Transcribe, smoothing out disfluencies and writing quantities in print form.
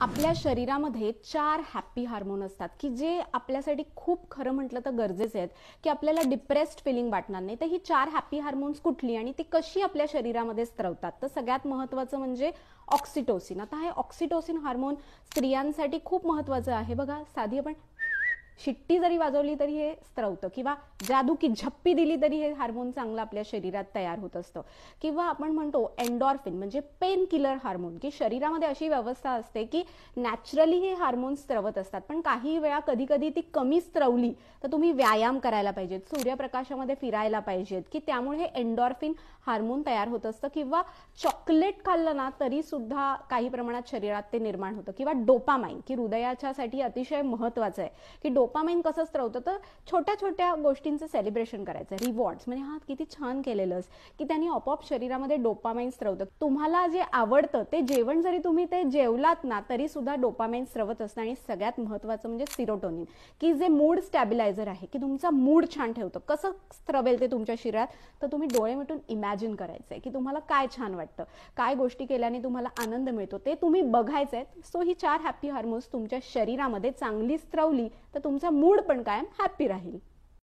आपल्या शरीरामध्ये 4 happy hormone असतात की जे आपल्यासाठी खूप खरं म्हटलं तर गरजेचे आहेत की आपल्याला डिप्रेस्ड फिलिंग वाटणार नाही. तर ही 4 हॅपी हार्मोन्स कुठली आणि ती कशी आपल्या शरीरामध्ये स्त्रवतात? तर सगळ्यात महत्त्वाचं म्हणजे ऑक्सिटोसिन. आता हे ऑक्सिटोसिन हार्मोन स्त्रियांसाठी खूप महत्त्वाचं आहे. बघा, साधी आपण शिट्टी जरी वाजवली तरी हे स्त्रवतं, किंवा जादू की झप्पी दिली तरी हे हार्मोन चांगलं आपल्या शरीरात तयार होत असतं. किंवा आपण म्हणतो एंडॉर्फिन म्हणजे पेन किलर हार्मोन, की शरीरामध्ये अशी व्यवस्था असते की नॅचरली हे हार्मोन स्त्रवत असतात, पण काही वेळा कधी कधी ती कमी स्त्रवली तर तुम्ही व्यायाम करायला पाहिजेत, सूर्यप्रकाशामध्ये फिरायला पाहिजेत, की त्यामुळे हे एंडॉर्फिन हार्मोन तयार होत असतं. किंवा चॉकलेट खाल्लं ना तरी सुद्धा काही प्रमाणात शरीरात ते निर्माण होतं. किंवा डोपामाइन, की हृदयाच्यासाठी अतिशय महत्त्वाचं आहे, की डोपामाइन कसं स्त्रवतं तर छोट्या छोट्या गोष्टींचं सेलिब्रेशन करायचं, रिवॉर्ड्स म्हणजे हा किती छान केलेलंस, की त्यांनी आपोआप शरीरामध्ये डोपामाइन स्त्रवतं. तुम्हाला जे आवडतं ते जेवण जरी तुम्ही ते जेवलात ना तरी सुद्धा डोपामाइन स्त्रवत असतं. आणि सगळ्यात महत्त्वाचं म्हणजे सिरोटोनिन, की जे मूड स्टॅबिलायझर आहे, की तुमचा मूड छान ठेवतं. कसं स्त्रवेल ते तुमच्या शरीरात? तर तुम्ही डोळे मिटून इमॅजिन करायचंय की तुम्हाला काय छान वाटतं, काय गोष्टी केल्याने तुम्हाला आनंद मिळतो ते तुम्ही बघायचंय. सो ही 4 हॅपी हार्मोन्स तुमच्या शरीरामध्ये चांगली स्त्रवली तर तुमचा मूड पण कायम हॅपी राहील.